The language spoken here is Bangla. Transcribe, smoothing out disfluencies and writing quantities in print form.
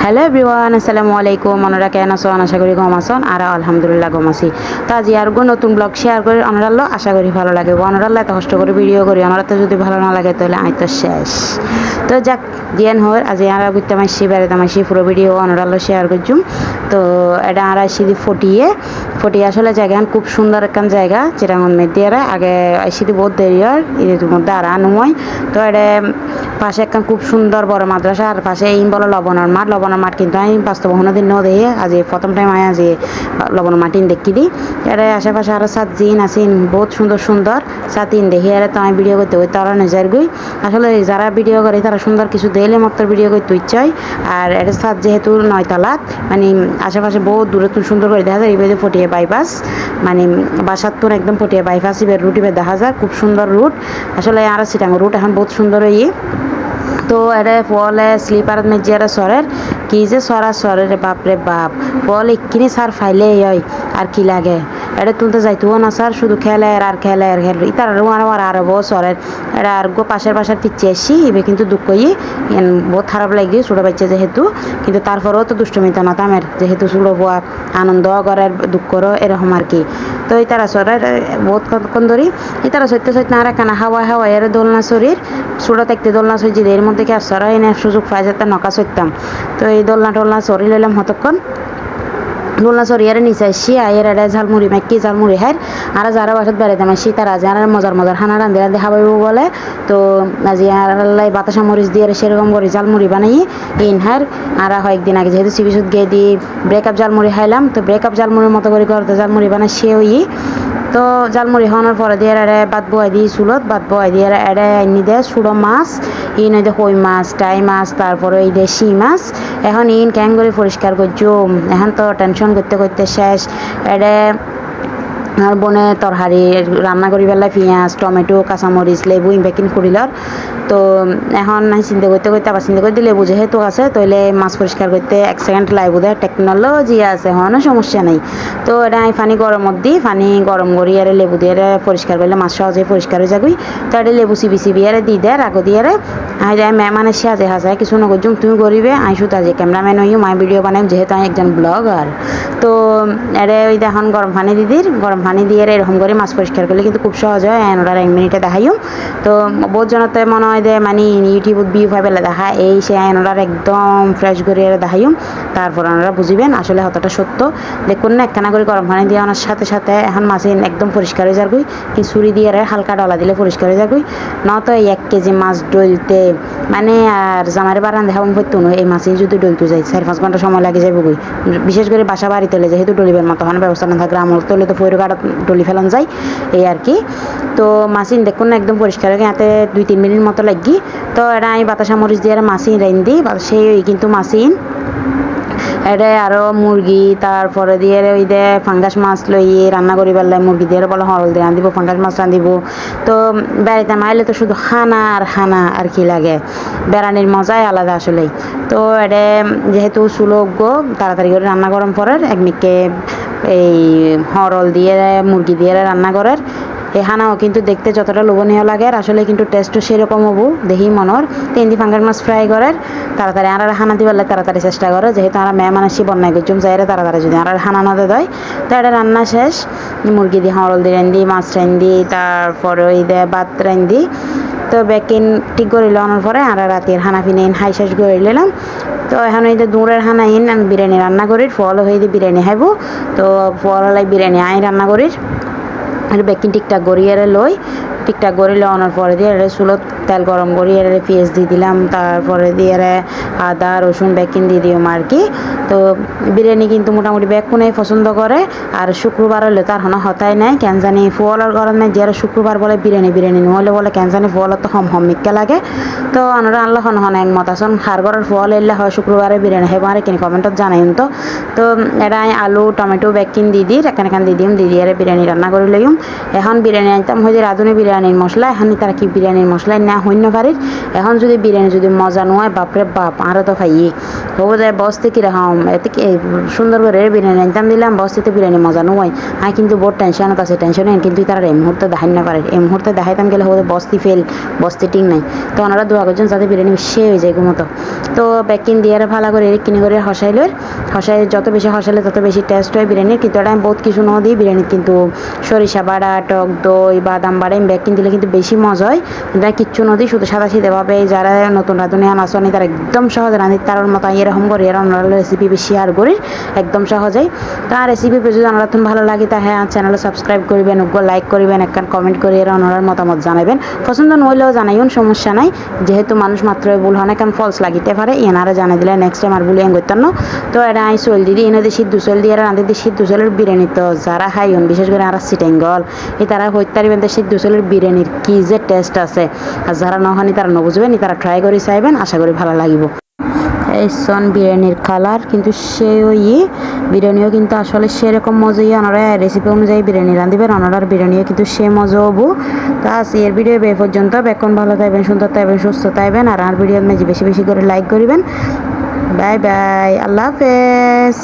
হ্যালো এভরিওয়ান, আসসালামু আলাইকুম। আপনারা কেন আছেন? আশা করি গম আছেন আর আলহামদুলিল্লাহ গম আছি। তো আজ আর নতুন ব্লগ শেয়ার করে আপনারা আশা করি ভালো লাগে। আপনারা এত কষ্ট করে ভিডিও করি, আপনারা তো যদি ভালো না লাগে তাহলে আই তো শেষ। তো যাক জিয়ান হয় আজ আর বুঝতে মাসি বেড়াতে মাসি পুরো ভিডিও আপনারা শেয়ার করছুম। তো এটা আর আসি ফটিয়ে আসলে জায়গা খুব সুন্দর একখান জায়গা যেটা মধ্যে আগে আসি বহুত দেরি হয় এর মধ্যে আর আনুময়। তো এটা পাশে একখান খুব সুন্দর বড় মাদ্রাসা আর পাশে এই বলো লবণের মাঠ কিন্তু আমি বাস্তব দিন ন দেখি আজ প্রথম টাইম আয় আজ লবণের মাটিন দেখি দিই। এটা আশেপাশে আরও সাত জিন আছেন বহুত সুন্দর সুন্দর সাতিন দেখি আর তো আমি ভিডিও করতে হই তারা নিজের গই আসলে যারা ভিডিও করে তারা সুন্দর কিছু দিলে মাত্র ভিডিও করতে ইচ্ছা হয়। আর এটা সাত যেহেতু 9 তালাত মানে আশেপাশে বহুত দূরে সুন্দর করে দেখা যায় এইভাবে ফটিয়ে বাইপাস মানে বাসার তোর একদম ফটিয়ে বাইপাস এবার রুট এবার দেখা যায় খুব সুন্দর রুট আসলে আর সিটাং রুট এখন বহুত সুন্দর হয়ে। তো এটা ফলে স্লিপার মেজিয়ারা সরের কি যে সরের বাপরে বাপ ফল এক্ষিনি সার ফাইলে হয় আর কি লাগে এটা তুলতে যাইতেও না স্যার শুধু খেলে আর খেলে ইতার আর বউ সরের এটা আর গো পাশের পিছিয়ে আসি এবার কিন্তু দুঃখ বহুত খারাপ লাগে ছোটো বাচ্চা যেহেতু কিন্তু তারপরেও তো দুষ্টমিতা না তামের যেহেতু ছোটো বোয়া আনন্দ করার দুঃখরও এরকম আর কি। তো ইতারা সরের বহুত কতক্ষণ ধরি ইতারা সত্যি আর কানা হাওয়া এর দোলনা শরীর ছোটো থাকতে দোলনা সরছি এর মধ্যে কি আর সরা এনে সুযোগ পাই যেতে নকা সরতাম। তো এই দোলনা টোলনা সরি লইলাম হতক্ষণ দোলনা সরিয়ারে নিচে আসছি আয়ের এটা ঝালমুড়ি মাইকি ঝালমুড়ি হার আর যারা বাসাত বেড়াইতাম আসছি তারা আজ আর মজার খানা রান্ধি খাবাইব বলে। তো আজি আর বাতাসা মরিচ দিয়ে সেরকম করে ঝালমুড়ি বানাই হার আর কয়েকদিন আগে যেহেতু চিকিৎসক গিয়ে দিয়ে ব্রেকআপ ঝালমুড়ি খাইলাম তো ব্রেকআপ ঝালমুড়ির মতো করে করতে ঝালমুড়ি বানাই সে হই। তো জালমুড়ি খাওয়ানোর পরে দিয়ে এড়ে বাদ বয়াই দিই চুলত বাদ বয়াই দিয়ে এড়ে আনি দেয় ছোটো মাছ ইন ওই কই মাছ টাই মাছ তারপরে এই দিয়ে শিং মাছ এখন ইন ক্যাং করে পরিষ্কার করছো এখন তো টেনশন করতে করতে শেষ এড়ে আর বনে তরকারি রান্না করি পেলাই পেঁয়াজ টমেটো কাঁচামরিচ লেবু ইনবেকিন করিলর। তো এখন চিন্তা করতে আবার চিন্তা করে লেবু যেহেতু আছে তাহলে মাছ পরিষ্কার করতে 1 সেকেন্ড লাগবে দেয় টেকনোলজি আছে হনো সমস্যা নেই। তো এটা আমি পানি গরমত দিই পানি গরম করি আর লেবু দিয়ে পরিষ্কার করলে মাছ সহজে পরিষ্কার হয়ে যাবি। তো এটা লেবু চিবি আর দিয়ে দেয় রাগো দিয়ে আই যায় মেহমান এসে আজে হাজায় কিছু না করছুম তুমি করিবে আমি শুধু আজ ক্যামেরাম্যান হইও মাই ভিডিও বানাই যেহেতু আমি একজন ব্লগার। তো এটা ওই এখন গরম পানি দিদির গরম পানি দিয়ে এরকম করে মাছ পরিষ্কার করলে কিন্তু খুব সহজ হয় ওরা 1 মিনিটে দেখাইও। তো বহুত জনতে মনে হয় যে মানে ইউটিউবত ভিউ পাইলে দেখা এই সে ওরা একদম ফ্রেশ করে দেখাইও তারপর ওনারা বুঝিবেন আসলে হতটা সত্য। দেখুন না একখানা করে গরম পানি দিয়ে ওনার সাথে সাথে এখন মাছ একদম পরিষ্কার হয়ে যাবই কি ছুরি দিয়ে হালকা ডলা দিলে পরিষ্কার হয়ে যাবই না তো এই 1 কেজি মাছ ডলতে মানে আর জামারে বারান দেখা পড়তো না এই মাছই যদি ডলতে যায় 4-5 ঘন্টা সময় লাগে যাবে বই বিশেষ করে বাসা বাড়ি তোলে যেহেতু ডলিবের মতো হয় ব্যবস্থা না থাকে গ্রাম তোলে তো পৈর কাটা ডলি ফেলান যায় এই আর কি। তো মাছিন দেখুন না একদম পরিষ্কার হয়ে হাতে 2-3 মিনিট মতো লাগি। তো এটা আমি বাতাসা মরিচ দিয়ে মাছিন রেন দিই সেই কিন্তু মাছিন এটা আরও মুরগি তারপরে দিয়ে ওই দিয়ে ফাঙ্গাস মাছ লই রান্না করি পেলাই মুরগি দিয়ে বলে হরল দিয়ে রাঁধিব ফাঙ্গাস মাছ রাঁধিব। তো বেড়াইতে মাইলে তো শুধু খানা আর কি লাগে বেড়ানির মজাই আলাদা আসলেই। তো এটা যেহেতু সুলভ তাড়াতাড়ি করে রান্না করার পরের একদিকে এই হরল দিয়ে মুরগি দিয়ে রান্না করার এই হানাও কিন্তু দেখতে যতটা লোভনীয় লাগে আর আসলে কিন্তু টেস্টও সেরকম হবো দেখি মনর। তেন্দি ফাঙ্গাস মাছ ফ্রাই করার তাড়াতাড়ি আর হানা দিবার তাড়াতাড়ি চেষ্টা করে যেহেতু আমরা মেয়ে মানুষই বন্যায় করছুম যাইরে তাড়াতাড়ি যদি আর হানা না দেয় তো এটা রান্না শেষ মুরগি দিয়ে হরল দিয়ে রান্ধি মাছ রান্ধি তারপরে ওই দিয়ে ভাত রান্ধি। তো বেকিন ঠিক করে লানোর পরে আর রাতের হানা ফিনে হাই শেষ করে নিলাম। তো এখন এই যে দূরের হানা আমি বিরিয়ানি রান্না করি ফল হয়ে দিয়ে বিরিয়ানি খাইব। তো ফল হলাই বিরিয়ানি আই রান্না করি আর বেকিং ঠিকঠাক গড়িয়ে ঠিকঠাক গড়ি লাগানোর পরে দিয়ে চুলত তেল গরম করি এর পেঁয়াজ দিয়ে দিলাম তারপরে দিয়ে আদা রসুন বেকিং দিয়ে দিলাম আর কি। তো বিরিয়ানি কিন্তু মোটামুটি বেকুনেই পছন্দ করে আর শুক্রবার হলে তার হতাই নাই কেন জানি ফোয়ালার গরমে যে শুক্রবার বলে বিরিয়ানি নহলে বলে কেন জানি ফোয়ালার তো হম মিক্কা লাগে। তো আমরা আনলা হন একমত আসন খার ঘরের ফল এলে হয় শুক্রবারে বিরিয়ানি খাইব আর কিনে কমেন্টত জানাইম। তো এটা আলু টমেটো বেকিং দিয়ে দিই এখান দিয়ে দিয়ে বিরিয়ানি রান্না করে লইম। এখন বিরিয়ানি আনতাম হয়ে রাঁধুনি বিরিয়ানির মশলা এখন তারা কি বিরিয়ানির মশলা না হইন্য পারির এখন যদি বিরিয়ানি যদি মজা নয় বাপরে বাপ আরও তো খাইয়ে হবো যায় বসতে কীরকম এতে কি সুন্দর করে বিরিয়ানি আনতাম দিলাম বস্তিতে বিরিয়ানি মজা নয় হ্যাঁ কিন্তু বহুত টেনশনত আছে টেনশনে কিন্তু তারা এই মুহূর্তে দেখাই না পারে এই মুহূর্তে দেখাইতাম গেলে হবো বস্তি ফেল বস্তি ঠিক নাই তো ওনারা দোয়া করছেন যাতে বিরিয়ানি সে হয়ে যায় মতো তো ব্যাকিং দিয়ে ভালো করে কিনে করে হসাইলের হসাই যত বেশি হসাইলে তত বেশি টেস্ট হয় বিরিয়ানির কিন্তু এটা আমি বহুত কিছু ন দিই বিরিয়ানির কিন্তু সরিষা বাড়া টক দই বাদাম বাড়া আমি ব্যাকিং দিলে কিন্তু বেশি মজা হয় কিন্তু কিচ্ছু ন দিই শুধু সাদা সিধেভাবে যারা নতুন রাঁধুনি আনাচনি তারা একদম সহজে রাঁধি তার মতো এরকম করে এরা রেসিপি শেয়ার করি একদম সহজেই তো আর রেসিপি যদি আপনার ভালো লাগে তা হ্যাঁ চ্যানেলে সাবস্ক্রাইব করবেন লাইক করবেন একখান কমেন্ট করে এরা ওনার মতামত জানাবেন পছন্দ নইলেও জানাইন সমস্যা নাই যেহেতু মানুষ মাত্রই ভুল হয় না কারণ ফলস লাগিতে পারে এনারা জানাই দিলে নেক্সট টাইম আর ভুলে করতাম না তো এটা আমি চল দিদি এনে দিয়ে সিদ্ধ চল দিয়ে রাঁধে দিয়ে সিদ্ধ চলের বিরিয়ানি তো যারা খাইন বিশেষ করে আর সিটেঙ্গল এই তারা হইতারিবেন সিদ্ধ চলের বিরিয়ানির কী যে টেস্ট আছে আর যারা নখানি তারা নবুঝবেন তারা ট্রাই করে চাইবেন আশা করি ভালো লাগিব এই সন বিরিয়ানির কালার কিন্তু সেই বিরিয়ানিও কিন্তু আসলে সেরকম মজাই ওনারা রেসিপি অনুযায়ী বিরিয়ানি রাঁধিবেন ওনারার বিরিয়ানিও কিন্তু সে মজা হবো তা এর ভিডিও বে পর্যন্ত বেক্ষণ ভালো থাকবেন সুন্দর থাকবেন সুস্থ থাকবেন আর ভিডিও বেশি বেশি করে লাইক করবেন বাই বাই আল্লাহ হাফেজ।